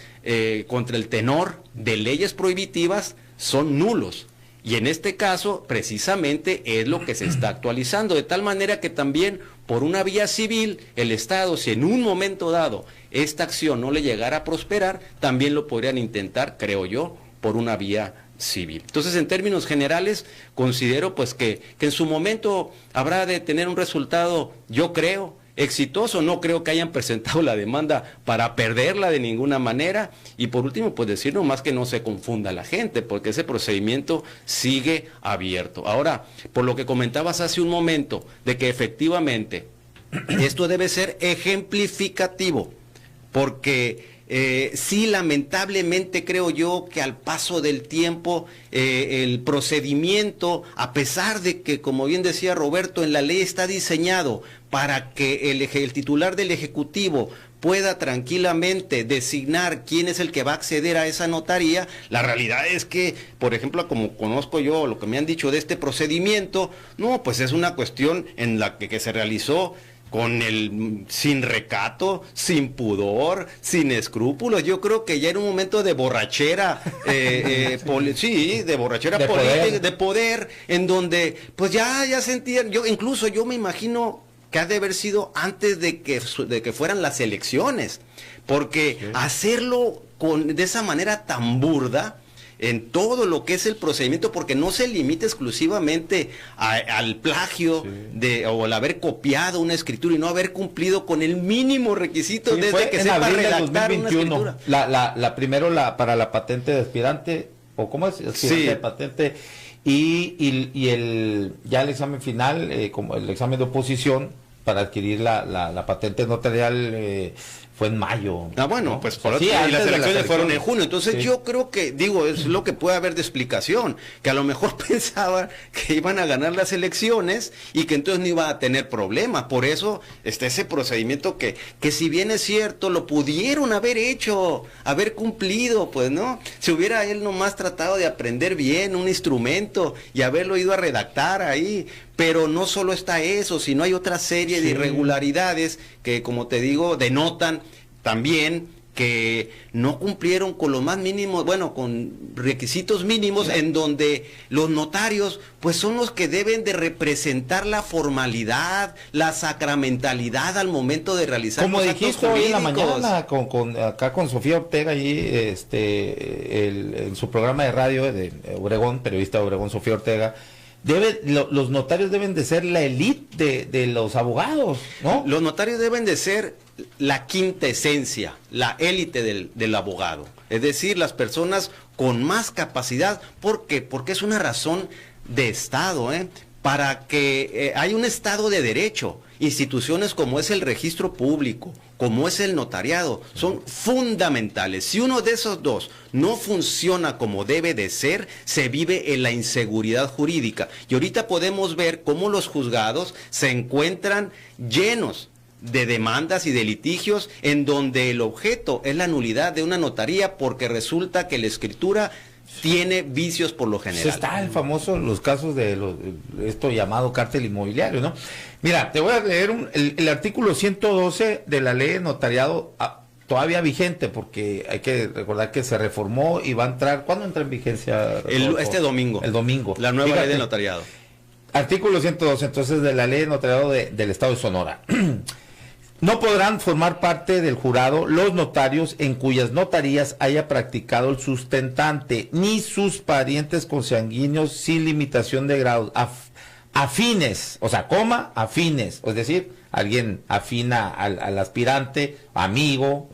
contra el tenor de leyes prohibitivas son nulos. Y en este caso, precisamente, es lo que se está actualizando, de tal manera que también por una vía civil, el Estado, si en un momento dado esta acción no le llegara a prosperar, también lo podrían intentar, creo yo, por una vía civil. Entonces, en términos generales, considero pues que en su momento habrá de tener un resultado, yo creo, exitoso. No creo que hayan presentado la demanda para perderla de ninguna manera. Y por último, pues decir nomás que no se confunda la gente, porque ese procedimiento sigue abierto. Ahora, por lo que comentabas hace un momento, de que efectivamente esto debe ser ejemplificativo, porque sí, lamentablemente creo yo que al paso del tiempo el procedimiento, a pesar de que, como bien decía Roberto, en la ley está diseñado para que el titular del Ejecutivo pueda tranquilamente designar quién es el que va a acceder a esa notaría, la realidad es que, por ejemplo, como conozco yo lo que me han dicho de este procedimiento, no, pues es una cuestión en la que se realizó sin recato, sin pudor, sin escrúpulos. Yo creo que ya era un momento de borrachera, de borrachera política, de poder, en donde pues ya sentían, yo me imagino que ha de haber sido antes de que fueran las elecciones, porque sí, hacerlo de esa manera tan burda, en todo lo que es el procedimiento, porque no se limita exclusivamente al plagio, sí, o al haber copiado una escritura y no haber cumplido con el mínimo requisito, sí, desde que sepa redactar una escritura. Primero para la patente de aspirante, o ¿cómo es? Aspirante, sí, de patente, y ya el examen final, como el examen de oposición para adquirir la patente notarial, fue en mayo. Ah, bueno, ¿no? Pues por otro lado, y las elecciones fueron en junio. Entonces, sí, yo creo que, es lo que puede haber de explicación, que a lo mejor pensaban que iban a ganar las elecciones y que entonces no iba a tener problemas. Por eso está ese procedimiento que si bien es cierto, lo pudieron haber hecho, haber cumplido, pues, ¿no? Si hubiera él nomás tratado de aprender bien un instrumento y haberlo ido a redactar ahí. Pero no solo está eso, sino hay otra serie, sí, de irregularidades que, como te digo, denotan también que no cumplieron con lo más mínimo, bueno, con requisitos mínimos, sí, en donde los notarios pues son los que deben de representar la formalidad, la sacramentalidad al momento de realizar como los dijiste hoy en la mañana acá con Sofía Ortega allí, en su programa de radio de Obregón, periodista de Obregón, Sofía Ortega. Los notarios deben de ser la élite de los abogados, ¿no? Los notarios deben de ser la quinta esencia, la élite del abogado. Es decir, las personas con más capacidad. ¿Por qué? Porque es una razón de Estado, para que haya un Estado de derecho. Instituciones como es el registro público, como es el notariado, son fundamentales. Si uno de esos dos no funciona como debe de ser, se vive en la inseguridad jurídica. Y ahorita podemos ver cómo los juzgados se encuentran llenos de demandas y de litigios en donde el objeto es la nulidad de una notaría porque resulta que la escritura tiene vicios por lo general. Está el famoso, los casos de esto llamado cártel inmobiliario, ¿no? Mira, te voy a leer el artículo 112 de la ley de notariado, todavía vigente, porque hay que recordar que se reformó y va a entrar, ¿cuándo entra en vigencia? Este domingo. El domingo. La nueva ley de notariado. Artículo 112, entonces, de la ley de notariado del Estado de Sonora. No podrán formar parte del jurado los notarios en cuyas notarías haya practicado el sustentante, ni sus parientes consanguíneos sin limitación de grados, afines, o sea, afines, es decir, alguien afina al aspirante, amigo,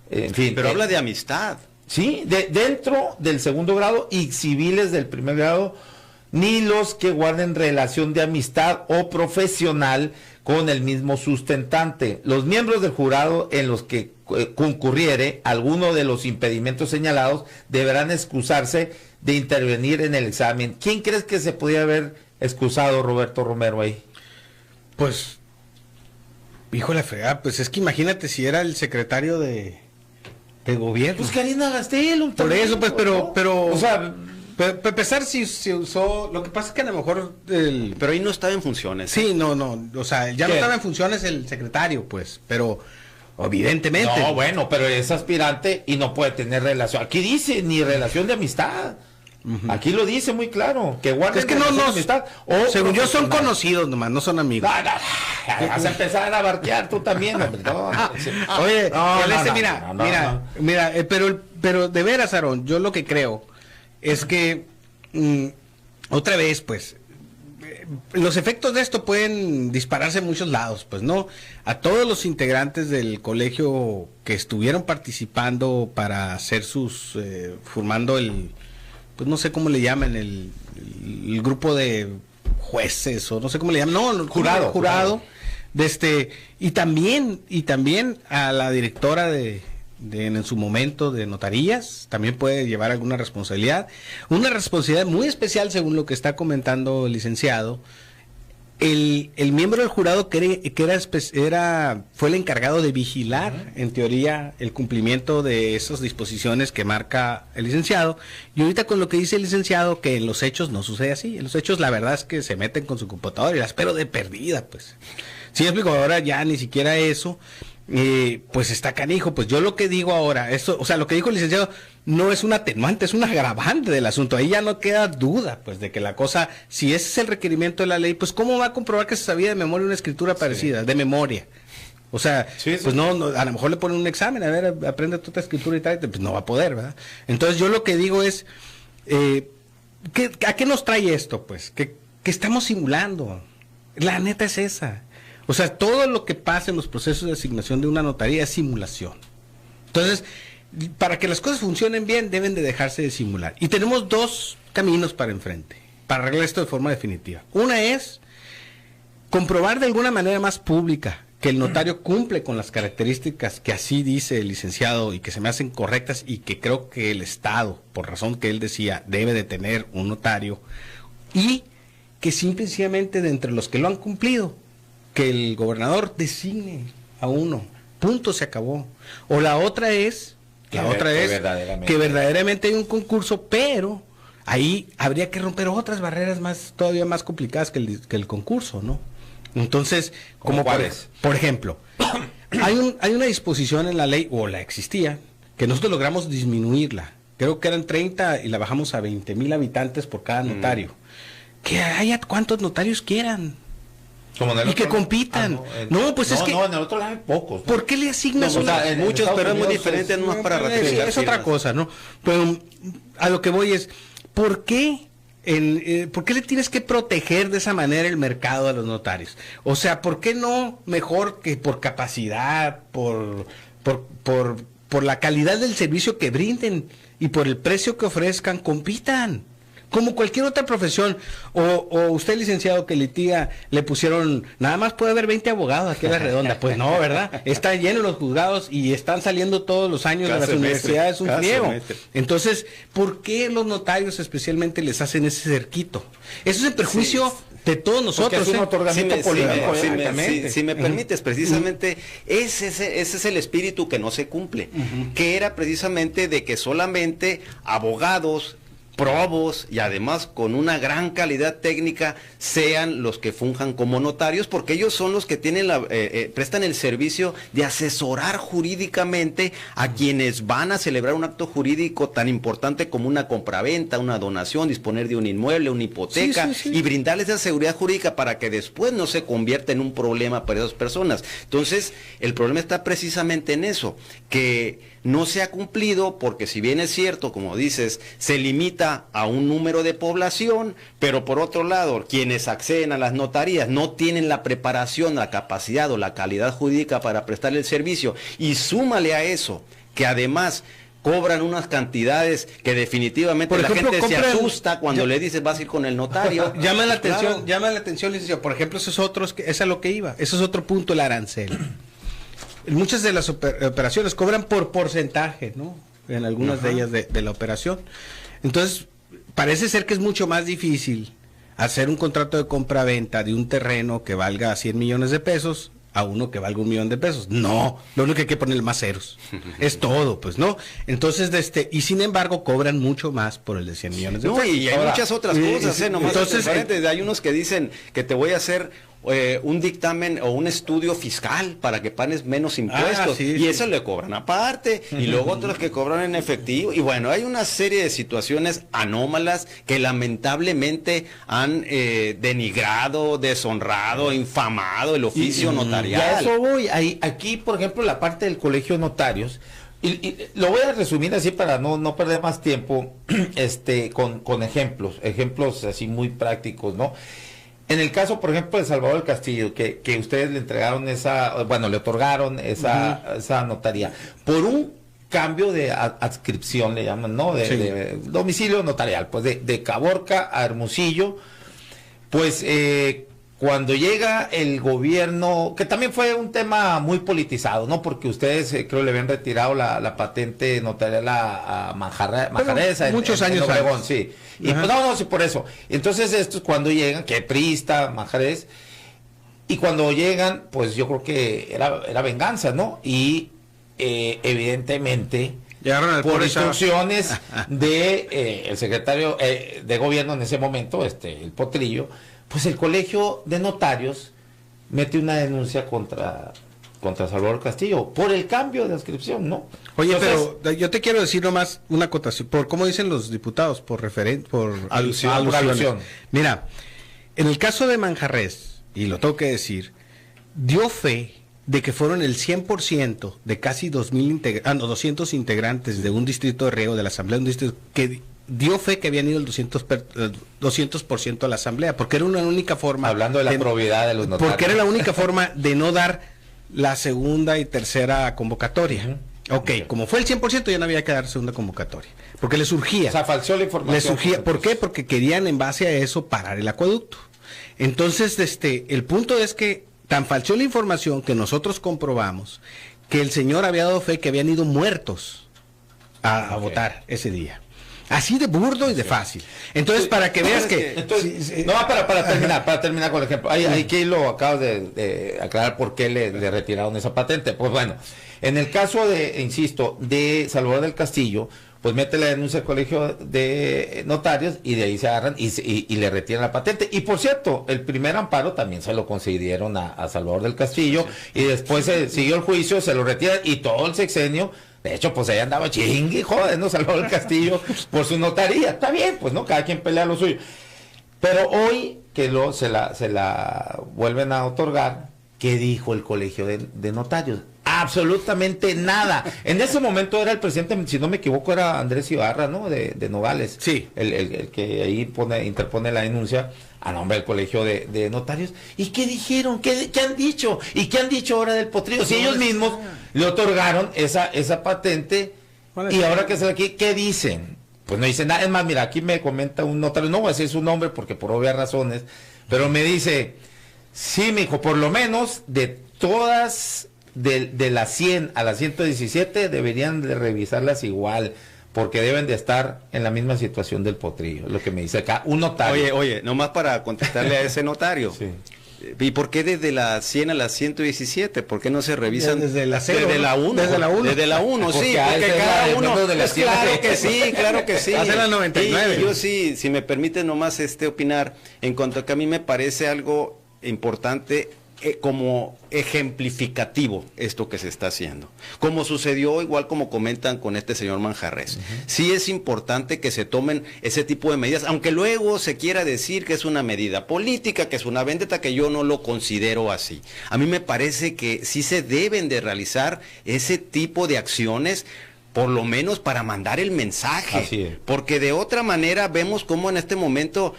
en fin. Pero habla de amistad. Sí, dentro del segundo grado y civiles del primer grado, ni los que guarden relación de amistad o profesional con el mismo sustentante. Los miembros del jurado en los que concurriere alguno de los impedimentos señalados deberán excusarse de intervenir en el examen. ¿Quién crees que se podía haber excusado, Roberto Romero, ahí? Pues, hijo de la fregada, pues es que imagínate si era el secretario de gobierno. Pues Karina Gastel. Por eso, pues, pero, o sea, para empezar, si se usó, lo que pasa es que a lo mejor pero ahí no estaba en funciones. Sí, no, o sea, ya no estaba en funciones el secretario, pues, pero evidentemente. No, bueno, pero es aspirante y no puede tener relación. Aquí dice ni relación de amistad. Aquí lo dice muy claro, que guarden es que relación de amistad. Según yo son conocidos nomás, no son amigos. Vas a empezar a barquear tú también, hombre. Oye, mira, pero de veras, Aarón, yo lo que creo es que otra vez, pues, los efectos de esto pueden dispararse en muchos lados, pues, ¿no? A todos los integrantes del colegio que estuvieron participando para hacer formando pues no sé cómo le llaman, el grupo de jueces, o no sé cómo le llaman, no, jurado. Y también a la directora en su momento de notarías, también puede llevar alguna responsabilidad. Una responsabilidad muy especial, según lo que está comentando el licenciado. El miembro del jurado fue el encargado de vigilar, en teoría, el cumplimiento de esas disposiciones que marca el licenciado. Y ahorita con lo que dice el licenciado, que en los hechos no sucede así. En los hechos, la verdad es que se meten con su computadora y las pero de perdida, pues. Sí, explico, ahora ya ni siquiera eso. Pues está canijo. Pues yo lo que digo ahora, lo que dijo el licenciado no es un atenuante, es un agravante del asunto. Ahí ya no queda duda, pues, de que la cosa, si ese es el requerimiento de la ley, pues cómo va a comprobar que se sabía de memoria una escritura parecida, de memoria. O sea, pues no, a lo mejor le ponen un examen, a ver, aprende tu escritura y tal, pues no va a poder, ¿verdad? Entonces yo lo que digo es, ¿a qué nos trae esto? Pues, que estamos simulando. La neta es esa. O sea, todo lo que pasa en los procesos de asignación de una notaría es simulación. Entonces, para que las cosas funcionen bien, deben de dejarse de simular. Y tenemos dos caminos para enfrente, para arreglar esto de forma definitiva. Una es comprobar de alguna manera más pública que el notario cumple con las características que así dice el licenciado y que se me hacen correctas y que creo que el Estado, por razón que él decía, debe de tener un notario, y que simplemente de entre los que lo han cumplido, que el gobernador designe a uno, punto, se acabó. O la otra es que verdaderamente hay un concurso, pero ahí habría que romper otras barreras todavía más complicadas que el concurso, ¿no? Entonces, como por ejemplo, hay una disposición en la ley, o la existía, que nosotros logramos disminuirla. Creo que eran 30 y la bajamos a 20,000 habitantes por cada notario. Que haya cuantos notarios quieran. Y que compitan. Pues es que. No, en el otro lado hay pocos. ¿Por qué le asignas muchos, pero es muy diferente, no es para ratificar. Es otra cosa, ¿no? Pero a lo que voy es, ¿por qué le tienes que proteger de esa manera el mercado a los notarios? O sea, ¿por qué no mejor que por capacidad, por la calidad del servicio que brinden y por el precio que ofrezcan, compitan? Como cualquier otra profesión, o usted, licenciado, que litiga, le pusieron, nada más puede haber 20 abogados aquí en la redonda. Pues no, ¿verdad? Está lleno los juzgados y están saliendo todos los años de las universidades un friego. Entonces, ¿por qué los notarios especialmente les hacen ese cerquito? Eso es en perjuicio de todos nosotros. Es un otorgamiento político. Si me permites, precisamente, ese es el espíritu que no se cumple, que era precisamente de que solamente abogados probos y además con una gran calidad técnica sean los que funjan como notarios, porque ellos son los que tienen prestan el servicio de asesorar jurídicamente a quienes van a celebrar un acto jurídico tan importante como una compraventa, una donación, disponer de un inmueble, una hipoteca, y brindarles esa seguridad jurídica para que después no se convierta en un problema para esas personas. Entonces, el problema está precisamente en eso, que no se ha cumplido, porque si bien es cierto, como dices, se limita a un número de población, pero por otro lado, quienes acceden a las notarías no tienen la preparación, la capacidad o la calidad jurídica para prestar el servicio, y súmale a eso, que además cobran unas cantidades que definitivamente por ejemplo, la gente se asusta cuando le dices vas a ir con el notario. Llama la atención, licenciado. Por ejemplo, eso es a lo que iba, eso es otro punto, el arancel. Muchas de las operaciones cobran por porcentaje, ¿no? En algunas de ellas de la operación. Entonces, parece ser que es mucho más difícil hacer un contrato de compra-venta de un terreno que valga 100 millones de pesos a uno que valga 1 millón de pesos. No, lo único que hay que poner más ceros. Es todo, pues, ¿no? Entonces, y sin embargo, cobran mucho más por el de 100 millones de pesos. Y hay muchas otras cosas, nomás entonces, hay unos que dicen que te voy a hacer un dictamen o un estudio fiscal para que pagues menos impuestos, y eso le cobran aparte, y luego otros que cobran en efectivo, y bueno, hay una serie de situaciones anómalas que lamentablemente han denigrado, deshonrado, infamado el oficio notarial. Y a eso voy. Aquí, por ejemplo, la parte del colegio de notarios, y lo voy a resumir así para no perder más tiempo, con ejemplos así muy prácticos, ¿no? En el caso, por ejemplo, de Salvador del Castillo, que ustedes le entregaron le otorgaron esa notaría, por un cambio de adscripción, le llaman, ¿no? De domicilio notarial, pues de Caborca a Hermosillo, pues cuando llega el gobierno, que también fue un tema muy politizado, ¿no? Porque ustedes creo le habían retirado la patente notarial a Manjarres muchos años en Obregón, sí. Y pues sí, por eso. Entonces estos cuando llegan, que priista, Manjarres, y cuando llegan, pues yo creo que era venganza, ¿no? Y evidentemente por instrucciones de el secretario de gobierno en ese momento, el Potrillo, pues el colegio de notarios mete una denuncia contra Salvador Castillo por el cambio de adscripción, ¿no? Oye, entonces, pero yo te quiero decir nomás una acotación, por cómo dicen los diputados, por alusión. Mira, en el caso de Manjarres, y lo tengo que decir, dio fe de que fueron el 100% de casi 200 integrantes de un distrito de riego de la Asamblea, un distrito que dio fe que habían ido el 200% a la Asamblea, porque era una única forma... Hablando de la probidad de los notarios. Porque era la única forma de no dar la segunda y tercera convocatoria. Como fue el 100%, ya no había que dar segunda convocatoria, porque le surgía. O sea, falseó la información. Le surgía. ¿Por qué? Porque querían en base a eso parar el acueducto. Entonces, el punto es que tan falseó la información que nosotros comprobamos que el señor había dado fe que habían ido muertos a votar ese día. Así de burdo y de fácil. Entonces, para que veas que... para terminar con el ejemplo. Aquí lo acabas de aclarar por qué le retiraron esa patente. Pues bueno, en el caso de Salvador del Castillo, pues mete la denuncia al colegio de notarios y de ahí se agarran y le retiran la patente. Y por cierto, el primer amparo también se lo concedieron a Salvador del Castillo, y después se siguió el juicio, se lo retiran, y todo el sexenio. De hecho, pues ahí andaba chingue, joder, ¿no? Salvador del Castillo por su notaría. Está bien, pues, ¿no? Cada quien pelea lo suyo. Pero hoy que se la vuelven a otorgar, ¿qué dijo el colegio de notarios? Absolutamente nada. En ese momento era el presidente, si no me equivoco, era Andrés Ibarra, ¿no? De Nogales. Sí. El que ahí interpone la denuncia a nombre del colegio de notarios. ¿Y qué dijeron? ¿Qué han dicho? ¿Y qué han dicho ahora del Potrillo? Si ellos mismos le otorgaron esa patente, y ahora que está aquí, ¿qué dicen? Pues no dicen nada. Es más, mira, aquí me comenta un notario, no voy a decir su nombre porque por obvias razones, pero me dice, sí, mijo, por lo menos de todas, de las 100 a las 117 deberían de revisarlas igual, porque deben de estar en la misma situación del Potrillo, lo que me dice acá un notario. Oye, nomás para contestarle a ese notario. Sí. ¿Y por qué desde la 100 a la 117? ¿Por qué no se revisan desde la 0? Desde la 1. Desde la 1. Desde la 1, sí, porque cada uno... de la claro que sí, claro que sí. Hace la 99. Y yo sí, si me permite nomás opinar, en cuanto a que a mí me parece algo importante como ejemplificativo esto que se está haciendo, como sucedió, igual como comentan con este señor Manjarres. Sí es importante que se tomen ese tipo de medidas, aunque luego se quiera decir que es una medida política, que es una vendetta, que yo no lo considero así. A mí me parece que sí se deben de realizar ese tipo de acciones, por lo menos para mandar el mensaje, porque de otra manera vemos cómo en este momento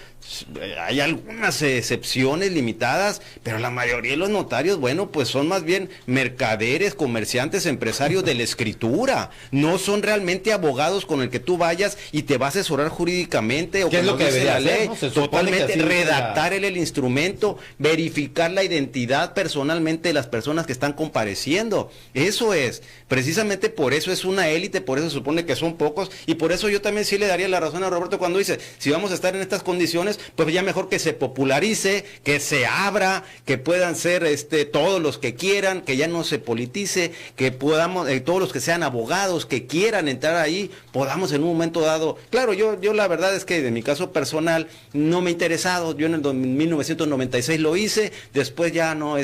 hay algunas excepciones limitadas, pero la mayoría de los notarios, bueno, pues son más bien mercaderes, comerciantes, empresarios de la escritura, no son realmente abogados con el que tú vayas y te va a asesorar jurídicamente, o ¿qué es lo que dice la ley? ¿No? Totalmente redactar el instrumento, verificar la identidad personalmente de las personas que están compareciendo. Eso es, precisamente por eso es una élite, por eso se supone que son pocos, y por eso yo también sí le daría la razón a Roberto cuando dice, si vamos a estar en estas condiciones, pues ya mejor que se popularice, que se abra, que puedan ser todos los que quieran, que ya no se politice, que podamos, todos los que sean abogados, que quieran entrar ahí, podamos en un momento dado. Claro, yo la verdad es que de mi caso personal no me ha interesado, yo en el 1996 lo hice, después ya no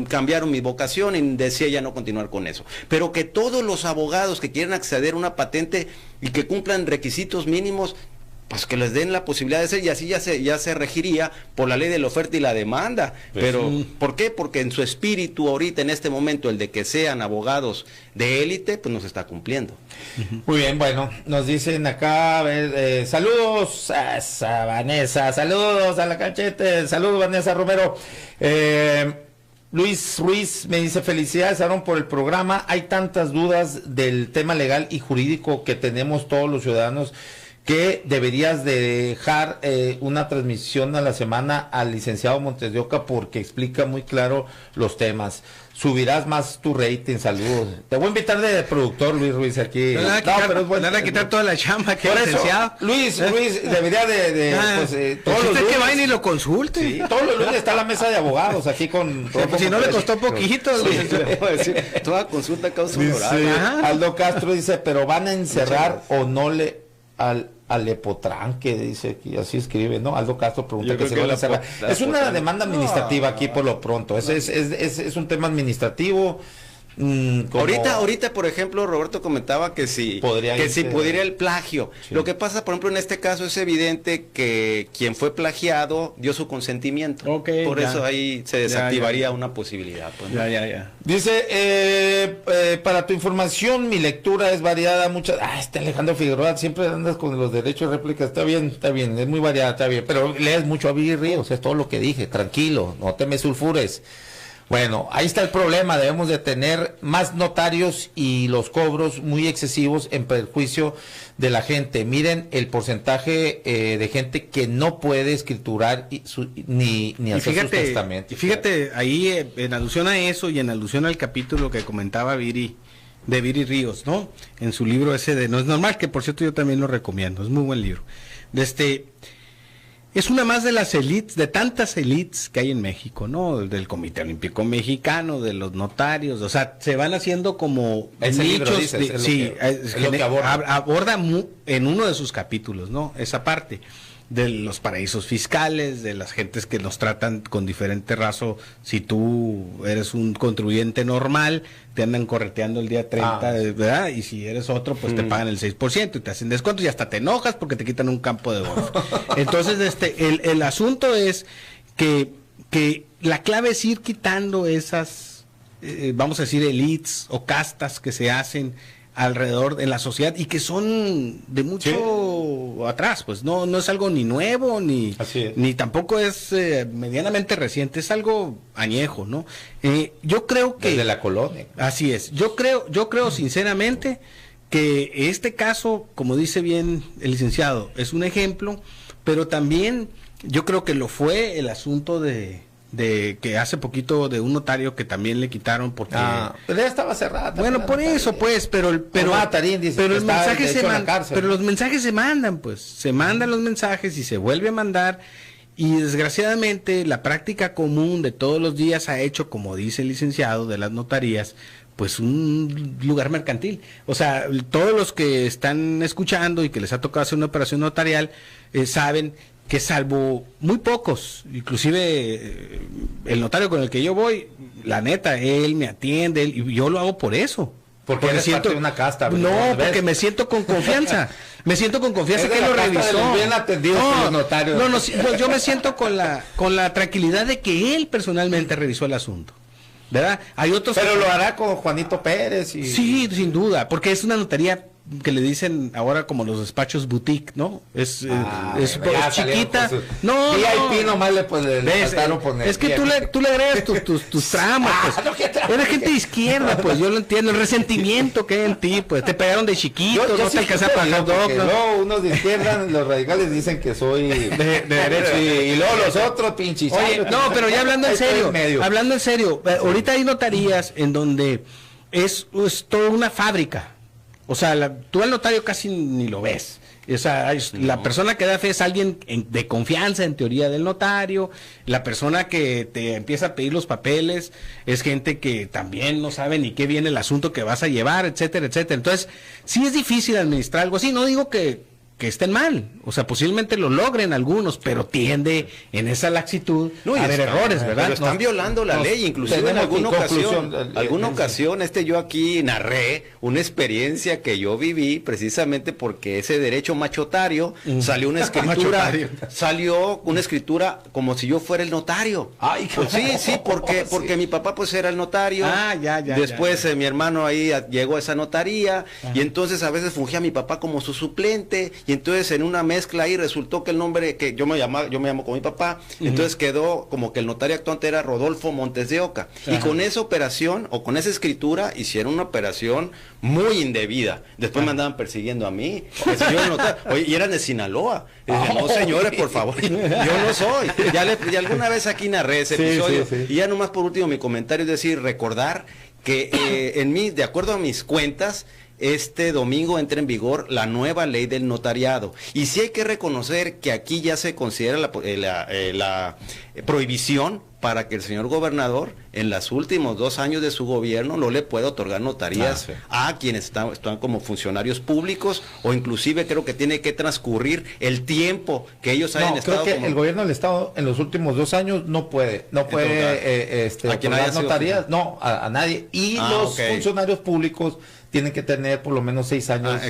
cambiaron mi vocación y decía ya no continuar con eso. Pero que todos los abogados que quieren acceder a una patente y que cumplan requisitos mínimos, pues que les den la posibilidad de ser, y así ya se regiría por la ley de la oferta y la demanda. Pues pero ¿por qué? Porque en su espíritu ahorita, en este momento, el de que sean abogados de élite, pues no se está cumpliendo. Muy bien, bueno, nos dicen acá, a ver, saludos a Vanessa, saludos a la Cachete, saludos Vanessa Romero. Luis Ruiz me dice, felicidades Aaron por el programa, hay tantas dudas del tema legal y jurídico que tenemos todos los ciudadanos, que deberías de dejar una transmisión a la semana al licenciado Montes de Oca, porque explica muy claro los temas. Subirás más tu rating, saludos. Te voy a invitar de productor, Luis Ruiz, aquí. Pero es bueno. Nada, quitar toda la chamba que por el eso, licenciado. Luis debería todos los lunes que vayan y lo consulte. Sí, todos los lunes está la mesa de abogados aquí con... Pues si no le costó poquito. Toda consulta causa honorario. Aldo Castro dice, pero van a encerrar o no al Alepotrán, que dice aquí, así escribe, ¿no? Aldo Castro pregunta que se van a encerrar. Es una demanda administrativa aquí por lo pronto, es un tema administrativo. Ahorita, por ejemplo, Roberto comentaba que si pudiera el plagio. Sí. Lo que pasa, por ejemplo, en este caso es evidente que quien fue plagiado dio su consentimiento. Por eso ahí se desactivaría una posibilidad. Pues, ¿no? Dice, para tu información, mi lectura es variada. Alejandro Figueroa, siempre andas con los derechos de réplica. Está bien, es muy variada, está bien. Pero lees mucho a Viri Ríos, es todo lo que dije. Tranquilo, no te me sulfures. Bueno, ahí está el problema, debemos de tener más notarios y los cobros muy excesivos en perjuicio de la gente. Miren el porcentaje de gente que no puede escriturar ni hacer sus testamentos. Y fíjate, ahí en alusión a eso y en alusión al capítulo que comentaba Viri, de Viri Ríos, ¿no? En su libro ese de No es normal, que por cierto yo también lo recomiendo, es muy buen libro. Es una más de las élites, de tantas élites que hay en México, ¿no? Del Comité Olímpico Mexicano, de los notarios, o sea, se van haciendo como nichos. Aborda en uno de sus capítulos, ¿no? Esa parte de los paraísos fiscales, de las gentes que nos tratan con diferente razo. Si tú eres un contribuyente normal, te andan correteando el día 30, ¿verdad? Y si eres otro, pues te pagan el 6% y te hacen descuentos y hasta te enojas porque te quitan un campo de golf. Entonces, el asunto es que la clave es ir quitando esas, vamos a decir, elites o castas que se hacen alrededor en la sociedad y que son de mucho atrás, pues no es algo ni nuevo ni tampoco es medianamente reciente, es algo añejo, ¿no? Yo creo que desde la colonia. Así es. Yo creo sinceramente que este caso, como dice bien el licenciado, es un ejemplo, pero también yo creo que lo fue el asunto de que hace poquito de un notario que también le quitaron porque pero ya estaba cerrada. Bueno, por eso pues, pero el mensaje pero los mensajes se mandan, pues, se mandan los mensajes y se vuelve a mandar Y desgraciadamente la práctica común de todos los días ha hecho, como dice el licenciado, de las notarías, pues un lugar mercantil. O sea, todos los que están escuchando y que les ha tocado hacer una operación notarial saben que salvo muy pocos, inclusive el notario con el que yo voy, la neta, él me atiende, y yo lo hago por eso. Porque eres parte de una casta. No, porque me siento con confianza. Me siento con confianza que él lo revisó. Bien atendidos por los notarios. No, yo me siento con la tranquilidad de que él personalmente revisó el asunto. ¿Verdad? Hay otros. Pero lo hará con Juanito Pérez. Sí, sin duda, porque es una notaría que le dicen ahora como los despachos boutique, ¿no? Es chiquita. No, VIP nomás le faltaron poner. Es que tú le agregas tus tramas, pues. Eres gente de izquierda, pues, yo lo entiendo. El resentimiento que hay en ti, pues, te pegaron de chiquito, no te alcanzas a pagar dos. No, unos de izquierda, los radicales dicen que soy de derecha. Y luego los otros pinches. Oye, no, pero ya hablando en serio, ahorita hay notarías en donde es toda una fábrica. O sea, tú al notario casi ni lo ves. O sea, la persona que da fe es alguien de confianza, en teoría, del notario. La persona que te empieza a pedir los papeles es gente que también no sabe ni qué viene el asunto que vas a llevar, etcétera, etcétera. Entonces, sí es difícil administrar algo así. No digo que estén mal, o sea, posiblemente lo logren algunos, pero tiende en esa laxitud a haber errores, ¿verdad? Pero están violando la ley, inclusive en alguna ocasión, yo aquí narré una experiencia que yo viví precisamente porque ese derecho machotario salió una escritura como si yo fuera el notario. Ay, sí, porque mi papá pues era el notario. Después mi hermano ahí llegó a esa notaría y entonces a veces fungía mi papá como su suplente. Y entonces en una mezcla ahí resultó que el nombre que yo me llamo con mi papá, entonces quedó como que el notario actuante era Rodolfo Montes de Oca. Y con esa operación o con esa escritura hicieron una operación muy indebida. Después me andaban persiguiendo a mí. Oye, y eran de Sinaloa. Y dije, no señores, por favor, yo no soy. Ya alguna vez aquí narré ese episodio. Sí. Y ya nomás por último mi comentario es decir, recordar que de acuerdo a mis cuentas, este domingo entra en vigor la nueva ley del notariado. Y sí hay que reconocer que aquí ya se considera la prohibición para que el señor gobernador en los últimos 2 años de su gobierno no le pueda otorgar notarías a quienes están como funcionarios públicos, o inclusive creo que tiene que transcurrir el tiempo que ellos hayan estado. Creo que el gobierno del estado en los últimos 2 años no puede otorgar notarías, a nadie. Y los funcionarios públicos tienen que tener por lo menos 6 años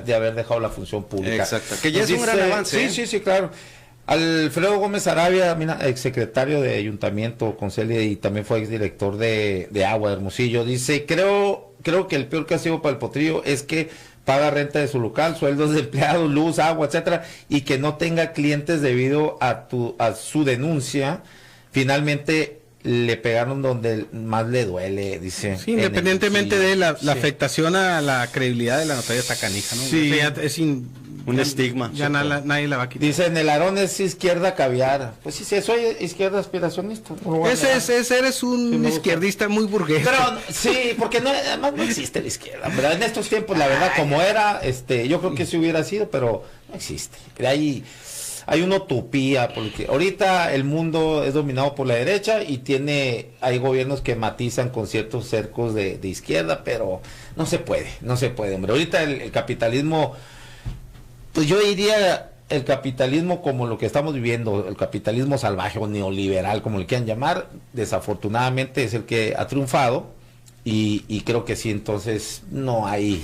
de haber dejado la función pública. Exacto. Que ya es un gran avance. Sí, claro. Alfredo Gómez Arabia, exsecretario de Ayuntamiento, Concelia, y también fue exdirector de Agua de Hermosillo, dice, creo que el peor castigo para el Potrillo es que paga renta de su local, sueldos de empleados, luz, agua, etcétera, y que no tenga clientes debido a su denuncia. Finalmente le pegaron donde más le duele, dice. Sí, independientemente de la afectación a la credibilidad de la notaría está canija, ¿no? Sí. Un estigma. Ya nadie la va a quitar. Dice, en el Aarón es izquierda caviar. Pues sí, soy izquierda aspiracionista. Eres un izquierdista muy burgués. Pero sí, porque además no existe la izquierda, ¿verdad? En estos tiempos, la verdad, como era, yo creo que sí hubiera sido, pero no existe. Hay una utopía, porque ahorita el mundo es dominado por la derecha y hay gobiernos que matizan con ciertos cercos de izquierda, pero no se puede, hombre. Ahorita el capitalismo, pues yo diría el capitalismo como lo que estamos viviendo, el capitalismo salvaje o neoliberal, como le quieran llamar, desafortunadamente es el que ha triunfado y creo que sí, entonces no hay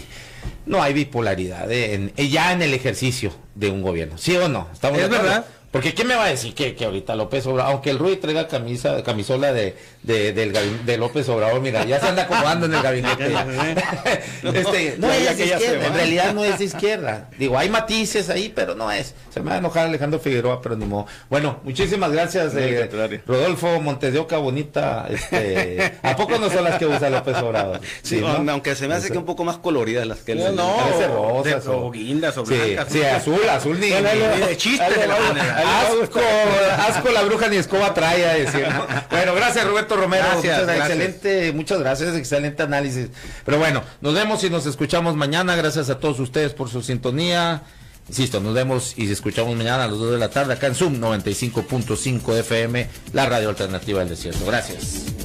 bipolaridad ya en el ejercicio de un gobierno, ¿sí o no? ¿Estamos de acuerdo? ¿Verdad? Porque ¿quién me va a decir que ahorita López Obrador, aunque el Rui traiga camisola de López Obrador, mira, ya se anda acomodando en el gabinete. No es de izquierda, en realidad no es de izquierda. Digo, hay matices ahí, pero no es. Se me va a enojar Alejandro Figueroa, pero ni modo. Bueno, muchísimas gracias, Rodolfo Montes de Oca, bonita. ¿A poco no son las que usa López Obrador? Sí, ¿no? Aunque se me hace que un poco más coloridas las que él. No, rosas o guindas o blancas. Sí, azul ni de chiste. Asco la bruja ni escoba trae, a decir, ¿no? Bueno, gracias Roberto Romero, muchas gracias, excelente análisis. Pero bueno, nos vemos y nos escuchamos mañana. Gracias a todos ustedes por su sintonía Insisto, nos vemos y escuchamos mañana a las 2 de la tarde acá en Zoom 95.5 FM, la radio alternativa del desierto. Gracias.